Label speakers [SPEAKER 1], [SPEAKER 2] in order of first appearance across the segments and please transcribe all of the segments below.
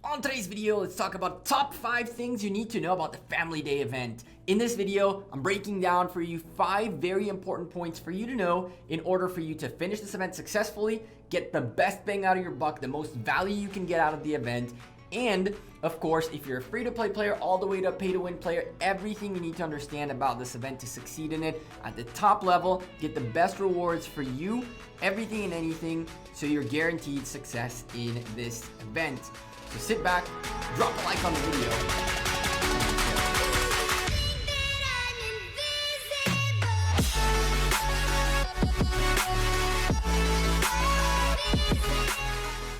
[SPEAKER 1] On today's video, let's talk about top 5 things you need to know about the Family Day event. In this video, I'm breaking down for you 5 very important points for you to know in order for you to finish this event successfully, get the best bang out of your buck, the most value you can get out of the event, and of course, if you're a free-to-play player all the way to a pay-to-win player, everything you need to understand about this event to succeed in it at the top level, get the best rewards for you, everything and anything, so you're guaranteed success in this event. So sit back, drop a like on the video.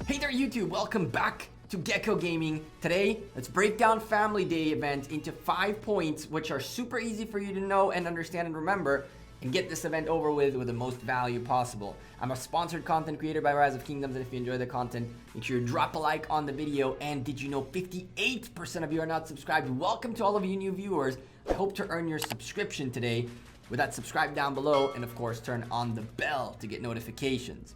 [SPEAKER 1] Hey there YouTube, welcome back to Gekko Gaming. Today, let's break down Family Day event into 5 points which are super easy for you to know and understand and remember, and get this event over with the most value possible. I'm a sponsored content creator by Rise of Kingdoms, and if you enjoy the content, make sure you drop a like on the video. And did you know 58% of you are not subscribed? Welcome to all of you new viewers. I hope to earn your subscription today. With that, subscribe down below, and of course, turn on the bell to get notifications.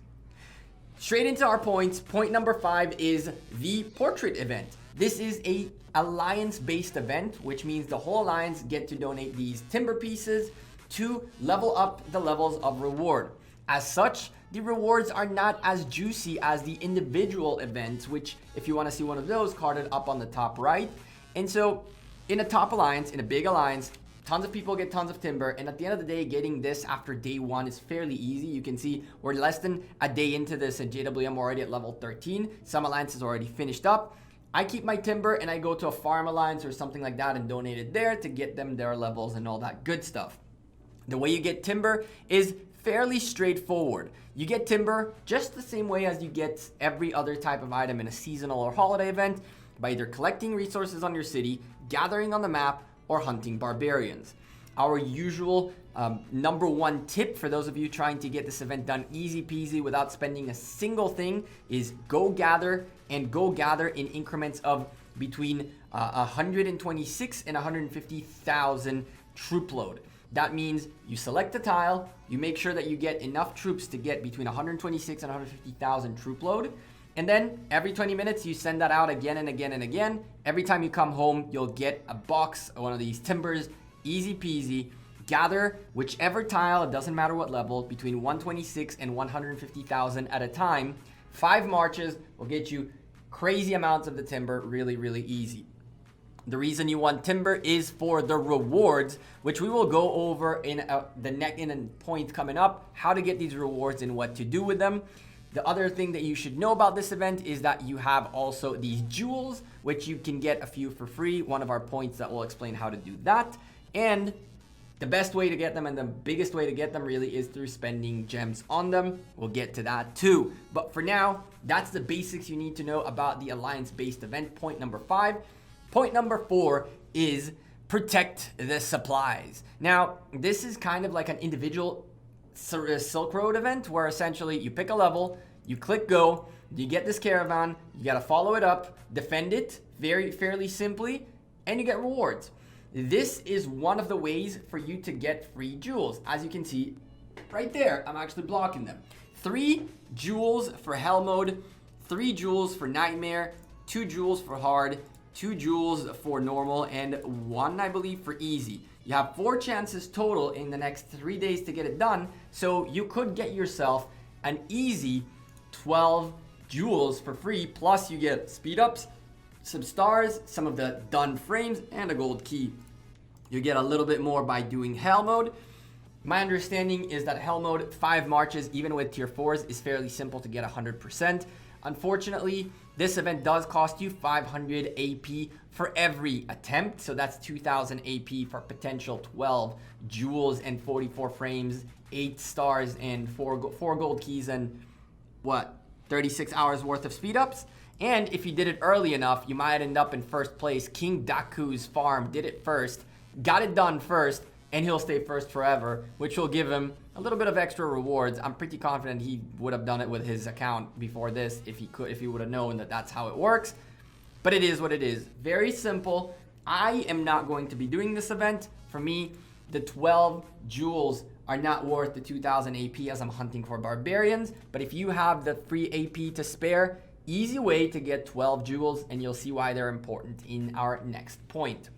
[SPEAKER 1] Straight into our points. Point number 5 is the portrait event. This is a alliance-based event, which means the whole alliance get to donate these timber pieces to level up the levels of reward. As such, the rewards are not as juicy as the individual events, which if you want to see one of those, carded up on the top right. And so in a top alliance, in a big alliance, tons of people get tons of timber, and at the end of the day, getting this after day 1 is fairly easy. You can see we're less than a day into this at JWM, already at level 13. Some alliances already finished up. I keep my timber and I go to a farm alliance or something like that and donate it there to get them their levels and all that good stuff. The way you get timber is fairly straightforward. You get timber just the same way as you get every other type of item in a seasonal or holiday event, by either collecting resources on your city, gathering on the map, or hunting barbarians. Our usual number 1 tip for those of you trying to get this event done easy peasy without spending a single thing is go gather, and go gather in increments of between 126 and 150,000 troop load. That means you select a tile, you make sure that you get enough troops to get between 126 and 150,000 troop load, and then every 20 minutes you send that out again and again and again. Every time you come home, you'll get a box of one of these timbers, easy peasy. Gather whichever tile, it doesn't matter what level, between 126 and 150,000 at a time. 5 marches will get you crazy amounts of the timber really, really easy. The reason you want timber is for the rewards, which we will go over in a point coming up, how to get these rewards and what to do with them. The other thing that you should know about this event is that you have also these jewels, which you can get a few for free. One of our points that will explain how to do that. And the best way to get them and the biggest way to get them really is through spending gems on them. We'll get to that too. But for now, that's the basics you need to know about the alliance-based event. Point number 5. Point number 4 is protect the supplies. Now, this is kind of like an individual Silk Road event where essentially you pick a level, you click go, you get this caravan, you got to follow it up, defend it fairly simply, and you get rewards. This is one of the ways for you to get free jewels. As you can see right there, I'm actually blocking them. 3 jewels for Hell Mode, 3 jewels for Nightmare, 2 jewels for Hard, 2 jewels for normal, and 1 I believe for easy. You have 4 chances total in the next 3 days to get it done, so you could get yourself an easy 12 jewels for free, plus you get speed ups, some stars, some of the done frames, and a gold key. You get a little bit more by doing Hell Mode. My understanding is that Hell Mode 5 marches, even with tier 4s, is fairly simple to get 100%. Unfortunately, this event does cost you 500 AP for every attempt, so that's 2,000 AP for potential 12 jewels and 44 frames, 8 stars, and 4 gold keys, and 36 hours worth of speed ups. And if you did it early enough, you might end up in first place. King Daku's farm did it first, got it done first, and he'll stay first forever, which will give him a little bit of extra rewards. I'm pretty confident he would have done it with his account before this if he would have known that that's how it works. But it is what it is. Very simple. I am not going to be doing this event. For me, the 12 jewels are not worth the 2,000 AP as I'm hunting for barbarians. But if you have the free AP to spare, easy way to get 12 jewels, and you'll see why they're important in our next point.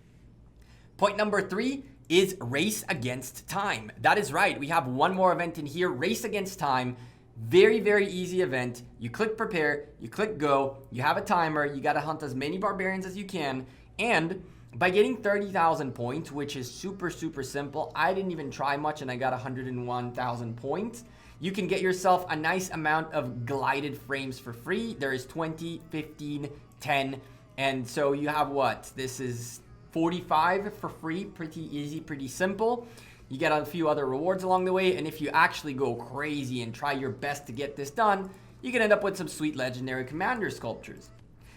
[SPEAKER 1] Point number 3 is race against time. That is right. We have one more event in here, race against time. Very, very easy event. You click prepare, you click go, you have a timer, you got to hunt as many barbarians as you can, and by getting 30,000 points, which is super, super simple, I didn't even try much and I got 101,000 points. You can get yourself a nice amount of glided frames for free. There is 20, 15, 10, and so you have what? This is 45 for free, pretty easy, pretty simple. You get a few other rewards along the way, and if you actually go crazy and try your best to get this done, you can end up with some sweet legendary commander sculptures.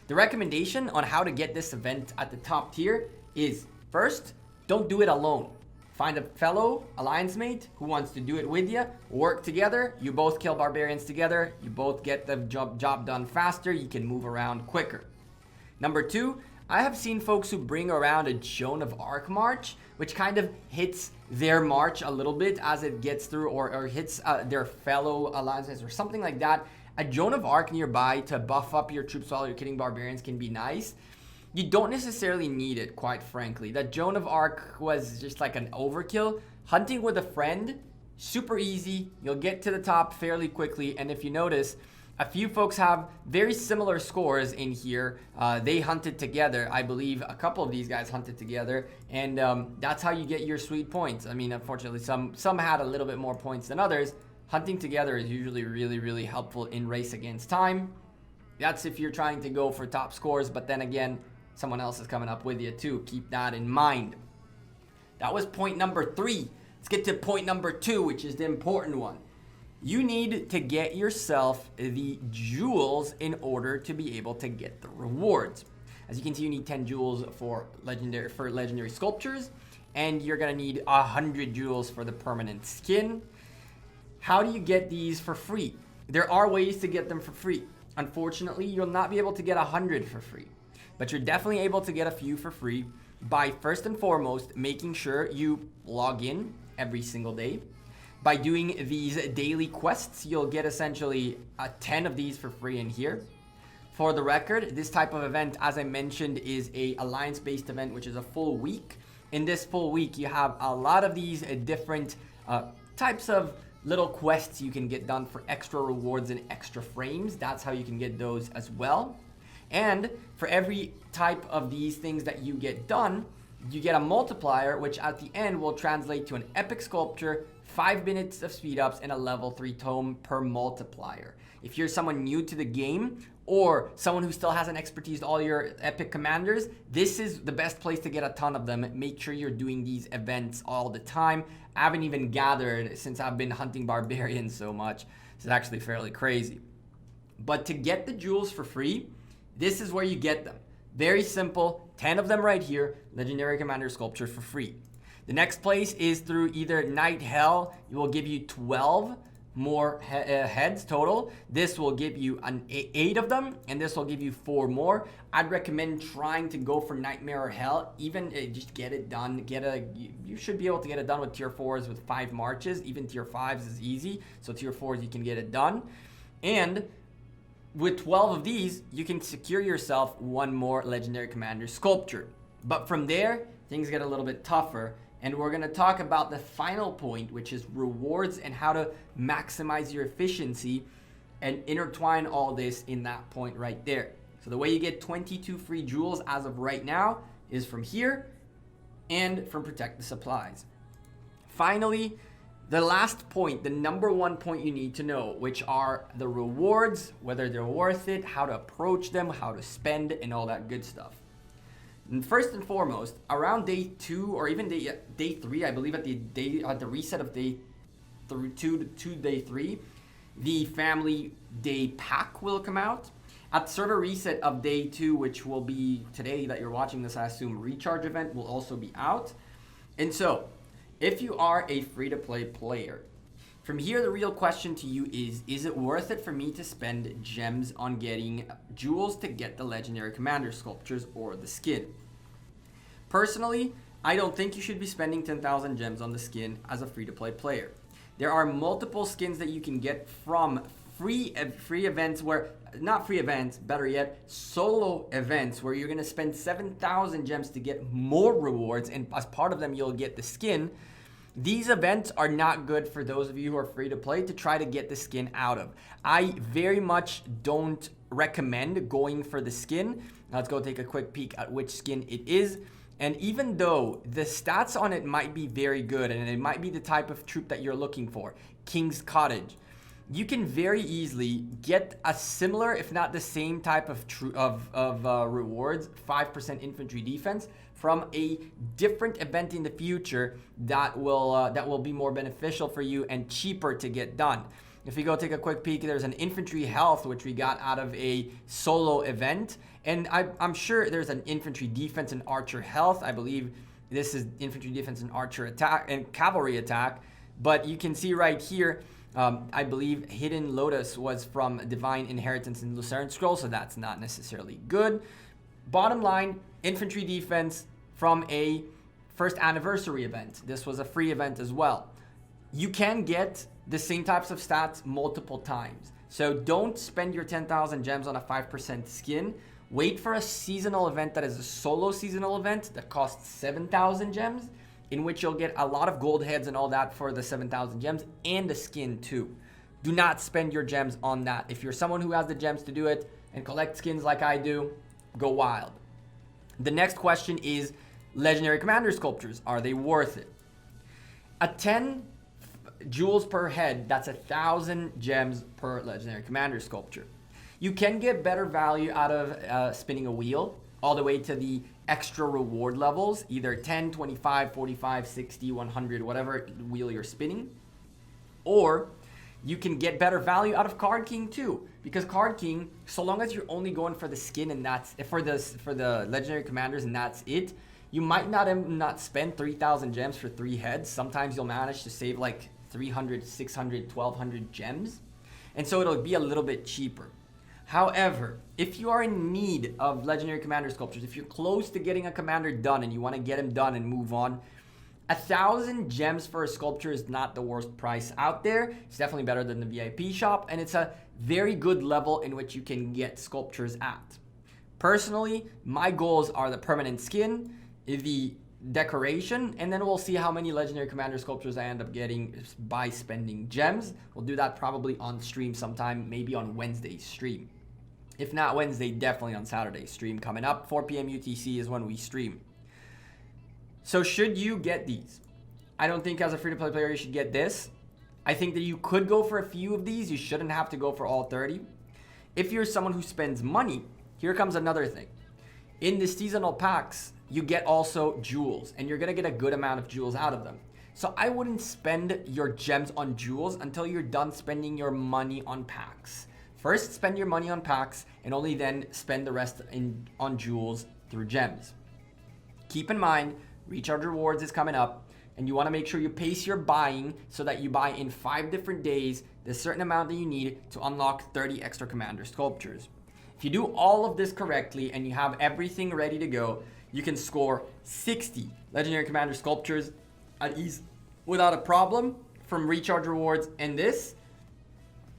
[SPEAKER 1] The recommendation on how to get this event at the top tier is, first, don't do it alone. Find a fellow alliance mate who wants to do it with you. Work together. You both kill barbarians together. You both get the job done faster. You can move around quicker. Number 2, I have seen folks who bring around a Joan of Arc march, which kind of hits their march a little bit as it gets through, or hits their fellow alliances or something like that. A Joan of Arc nearby to buff up your troops while you're killing barbarians can be nice. You don't necessarily need it, quite frankly. That Joan of Arc was just like an overkill. Hunting with a friend, super easy. You'll get to the top fairly quickly, and if you notice, a few folks have very similar scores in here. They hunted together. I believe a couple of these guys hunted together, and that's how you get your sweet points. I mean, unfortunately, some had a little bit more points than others. Hunting together is usually really, really helpful in race against time. That's if you're trying to go for top scores, but then again, someone else is coming up with you too. Keep that in mind. That was point number 3. Let's get to point number 2, which is the important one. You need to get yourself the jewels in order to be able to get the rewards. As you can see, you need 10 jewels for legendary sculptures, and you're gonna need 100 jewels for the permanent skin. How do you get these for free? There are ways to get them for free. Unfortunately, you'll not be able to get 100 for free, but you're definitely able to get a few for free by, first and foremost, making sure you log in every single day. By doing these daily quests, you'll get essentially 10 of these for free in here. For the record, this type of event, as I mentioned, is a alliance-based event, which is a full week. In this full week, you have a lot of these different types of little quests you can get done for extra rewards and extra frames. That's how you can get those as well. And for every type of these things that you get done, you get a multiplier, which at the end will translate to an epic sculpture, 5 minutes of speed ups, and a level 3 tome per multiplier. If you're someone new to the game, or someone who still hasn't expertised all your epic commanders, this is the best place to get a ton of them. Make sure you're doing these events all the time. I haven't even gathered since I've been hunting barbarians so much. It's actually fairly crazy. But to get the jewels for free, this is where you get them. Very simple, 10 of them right here, legendary commander sculpture for free. The next place is through either Night Hell. It will give you 12 more heads total. This will give you 8 of them, and this will give you 4 more. I'd recommend trying to go for Nightmare or Hell. Even just get it done. You should be able to get it done with tier 4s with 5 marches. Even tier 5s is easy, so tier 4s you can get it done. And with 12 of these, you can secure yourself 1 more legendary commander sculpture. But from there, things get a little bit tougher. And we're going to talk about the final point, which is rewards and how to maximize your efficiency and intertwine all this in that point right there. So the way you get 22 free jewels as of right now is from here and from Protect the Supplies. Finally, the last point, the number 1 point you need to know, which are the rewards, whether they're worth it, how to approach them, how to spend, and all that good stuff. And first and foremost, around day 2 or even day 3, I believe at the reset of day 2 to day 3, the family day pack will come out. At server reset of day 2, which will be today that you're watching this, I assume, recharge event will also be out. And so, if you are a free-to-play player, from here the real question to you is it worth it for me to spend gems on getting jewels to get the legendary commander sculptures or the skin? Personally, I don't think you should be spending 10,000 gems on the skin as a free-to-play player. There are multiple skins that you can get from free events where not free events, better yet, solo events where you're gonna spend 7,000 gems to get more rewards, and as part of them, you'll get the skin. These events are not good for those of you who are free to play to try to get the skin out of. I very much don't recommend going for the skin. Let's go take a quick peek at which skin it is. And even though the stats on it might be very good and it might be the type of troop that you're looking for, King's Cottage, you can very easily get a similar, if not the same type of rewards, 5% infantry defense, from a different event in the future that will be more beneficial for you and cheaper to get done. If you go take a quick peek, there's an infantry health, which we got out of a solo event. And I'm sure there's an infantry defense and archer health. I believe this is infantry defense and archer attack and cavalry attack. But you can see right here, I believe Hidden Lotus was from Divine Inheritance and Lucerne Scroll, so that's not necessarily good. Bottom line, infantry defense from a first anniversary event. This was a free event as well. You can get the same types of stats multiple times. So don't spend your 10,000 gems on a 5% skin. Wait for a seasonal event that is a solo seasonal event that costs 7,000 gems, in which you'll get a lot of gold heads and all that for the 7,000 gems and the skin too. Do not spend your gems on that. If you're someone who has the gems to do it and collect skins like I do, go wild. The next question is Legendary Commander Sculptures. Are they worth it? A 10 jewels per head, that's 1,000 gems per Legendary Commander Sculpture. You can get better value out of spinning a wheel all the way to the extra reward levels, either 10, 25, 45, 60, 100, whatever wheel you're spinning. Or you can get better value out of Card King too, because Card King, so long as you're only going for the skin and that's for the Legendary Commanders and that's it, you might not spend 3,000 gems for 3 heads. Sometimes you'll manage to save like 300, 600, 1,200 gems, and so it'll be a little bit cheaper. However, if you are in need of Legendary Commander Sculptures, if you're close to getting a commander done and you want to get him done and move on, 1,000 gems for a sculpture is not the worst price out there. It's definitely better than the VIP shop, and it's a very good level in which you can get sculptures at. Personally, my goals are the permanent skin, the decoration, and then we'll see how many Legendary Commander Sculptures I end up getting by spending gems. We'll do that probably on stream sometime, maybe on Wednesday's stream. If not Wednesday, definitely on Saturday's stream coming up. 4 p.m. UTC is when we stream. So should you get these? I don't think as a free-to-play player you should get this. I think that you could go for a few of these. You shouldn't have to go for all 30. If you're someone who spends money, here comes another thing. In the seasonal packs, you get also jewels, and you're going to get a good amount of jewels out of them. So I wouldn't spend your gems on jewels until you're done spending your money on packs. First, spend your money on packs, and only then spend the rest on jewels through gems. Keep in mind, Recharge Rewards is coming up, and you want to make sure you pace your buying so that you buy in 5 different days the certain amount that you need to unlock 30 extra Commander Sculptures. If you do all of this correctly and you have everything ready to go, you can score 60 Legendary Commander Sculptures at ease without a problem from Recharge Rewards. And this,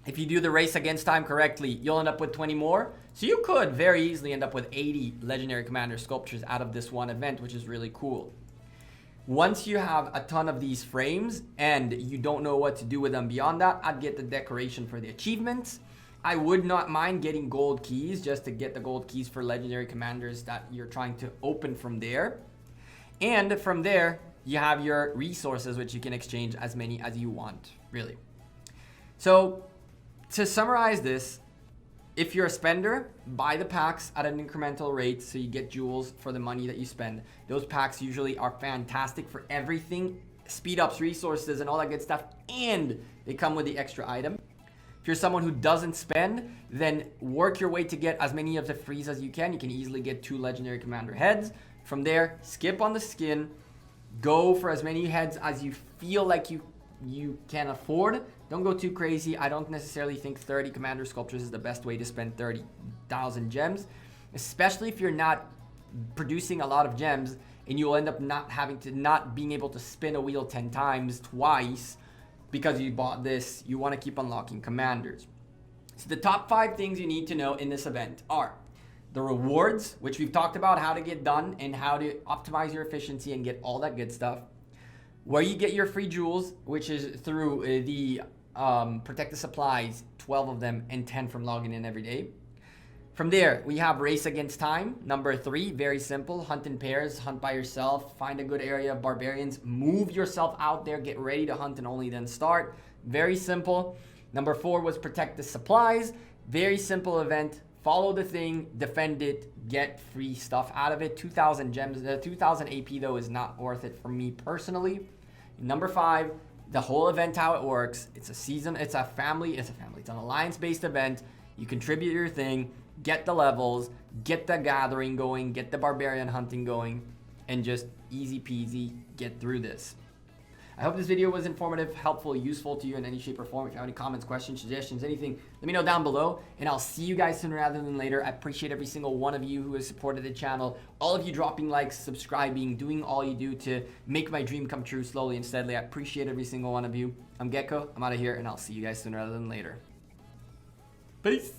[SPEAKER 1] if you do the race against time correctly, you'll end up with 20 more. So you could very easily end up with 80 Legendary Commander Sculptures out of this one event, which is really cool. Once you have a ton of these frames and you don't know what to do with them beyond that, I'd get the decoration for the achievements. I would not mind getting gold keys just to get the gold keys for Legendary Commanders that you're trying to open from there. And from there, you have your resources, which you can exchange as many as you want, really. So to summarize this, if you're a spender, buy the packs at an incremental rate so you get jewels for the money that you spend. Those packs usually are fantastic for everything, speed ups, resources, and all that good stuff, and they come with the extra item. If you're someone who doesn't spend, then work your way to get as many of the frees as you can. You can easily get 2 Legendary Commander heads. From there, skip on the skin, go for as many heads as you feel like you can afford. Don't go too crazy. I don't necessarily think 30 Commander Sculptures is the best way to spend 30,000 gems, especially if you're not producing a lot of gems and you will end up not being able to spin a wheel 10 times twice because you bought this. You want to keep unlocking commanders. So the top 5 things you need to know in this event are the rewards, which we've talked about how to get done and how to optimize your efficiency and get all that good stuff. Where you get your free jewels, which is through the protect the supplies, 12 of them and 10 from logging in every day. From there, we have race against time. Number 3, very simple. Hunt in pairs, hunt by yourself, find a good area of barbarians, move yourself out there, get ready to hunt and only then start. Very simple. Number 4 was protect the supplies. Very simple event. Follow the thing, defend it, get free stuff out of it. 2,000 gems, 2,000 AP though is not worth it for me personally. Number 5, the whole event, how it works. It's a season, it's an alliance-based event. You contribute your thing, get the levels, get the gathering going, get the barbarian hunting going, and just easy peasy get through this. I hope this video was informative, helpful, useful to you in any shape or form. If you have any comments, questions, suggestions, anything, let me know down below, and I'll see you guys sooner rather than later. I appreciate every single one of you who has supported the channel, all of you dropping likes, subscribing, doing all you do to make my dream come true slowly and steadily. I appreciate every single one of you. I'm Gekko, I'm out of here, and I'll see you guys sooner rather than later. Peace.